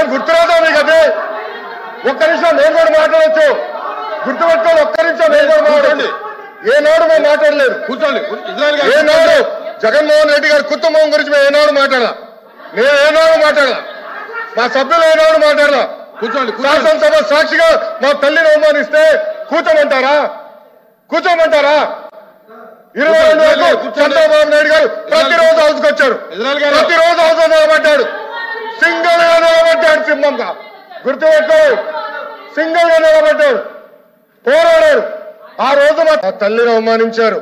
ఏం గుర్తురాదా మీకు? అదే ఒక్క నిమిషం నేను కూడా మాట్లాడచ్చు. గుర్తుపెట్టుకోండి, ఒక్క నిమిషం నేను కూడా మాట్లాడండి. ఏనాడు మేము మాట్లాడలేదు. కూర్చోండి. ఏనాడు జగన్మోహన్ రెడ్డి గారి కుటుంబం గురించి మేము ఏనాడు మాట్లాడాల? నేను ఏనాడు మాట్లాడాల? మా సభ్యులు ఏనాడు మాట్లాడాల? కూర్చోండి. శాసనసభ సాక్షిగా మా తల్లిని అవమానిస్తే కూర్చోమంటారా? కూర్చోమంటారా? 22 వరకు చంద్రబాబు నాయుడు గారు ప్రతిరోజు హౌస్కి వచ్చారు, ప్రతిరోజు హౌస్ నిలబడ్డాడు, సింగిల్ గా నిలబడ్డాడు. సింహంగా గుర్తుపెట్టుకో, సింగిల్ గా నిలబడ్డాడు, పోరాడాడు. ఆ రోజు మా తల్లిని అవమానించారు.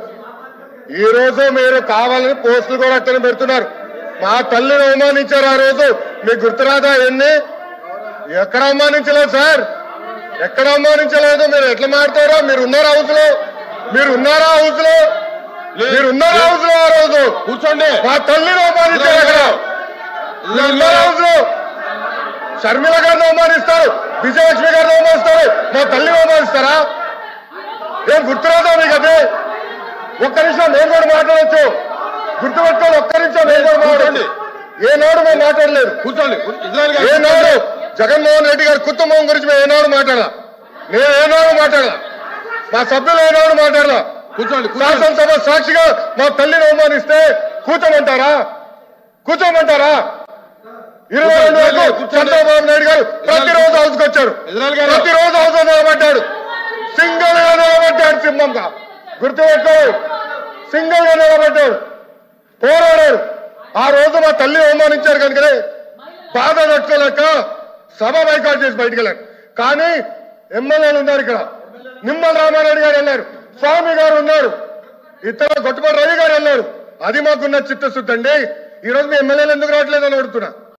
ఈ రోజు మీరు కావాలని పోస్టులు కూడా అట్లనే పెడుతున్నారు. మా తల్లిని అవమానించారు ఆ రోజు. మీకు గుర్తురాదా? ఎన్ని ఎక్కడ అవమానించలేదు సార్, ఎక్కడ అవమానించలేదు. మీరు ఎట్లా మాట్లాడారో? మీరు ఉన్నారా హౌస్ లో? మీరు ఉన్నారా హౌస్ లో? మీరు ఉన్నారా హౌస్ లో? ఆ రోజు కూర్చోండి. మా తల్లిని అవమానించారు. అక్కడ ఉన్నారా హౌస్ లో? షర్మిల గారిని అవమానిస్తారు, విజయలక్ష్మి గారిని అవమానిస్తారు, మా తల్లిని అవమానిస్తారా? ఏం గుర్తురాదా మీకు? అదే ఒక్క నిమిషం నేను కూడా మాట్లాడచ్చు. గుర్తుపెట్టుకోండి, ఒక్క నిమిషం నేను కూడా మాట్లాడండి. ఏనాడు మేము మాట్లాడలేదు. కూర్చోండి. ఏనాడు జగన్మోహన్ రెడ్డి గారి కుటుంబం గురించి మేము ఏనాడు మాట్లాడాల? నేను ఏనాడు మాట్లాడాల? మా సభ్యులు ఏనాడు మాట్లాడాల? కూర్చోండి. శాసనసభ సాక్షిగా మా తల్లిని అవమానిస్తే కూర్చోమంటారా? కూర్చోమంటారా? 22 వరకు చంద్రబాబు నాయుడు గారు ప్రతిరోజు హౌస్కి వచ్చారు, ప్రతిరోజు హౌస్ నిలబడ్డాడు, సింగిల్ గా నిలబడ్డాడు. సింహంగా గుర్తుపెట్టుకో, సింగిల్ గా నిలబడ్డాడు, పోరాడాడు. ఆ రోజు మా తల్లిని అవమానించారు కనుకనే బాధ తట్టుకోలేక సభ బైకాట్ చేసి బయటికి వెళ్ళారు. కానీ ఎమ్మెల్యేలు ఉన్నారు ఇక్కడ. నిమ్మల రామారెడ్డి గారు వెళ్ళారు, స్వామి గారు ఉన్నారు, ఇతర గొట్టపాటి రవి గారు వెళ్ళారు. అది మాకున్న చిత్తశుద్ధి అండి. ఈ రోజు మీ ఎమ్మెల్యేలు ఎందుకు రావట్లేదని అడుగుతున్నా.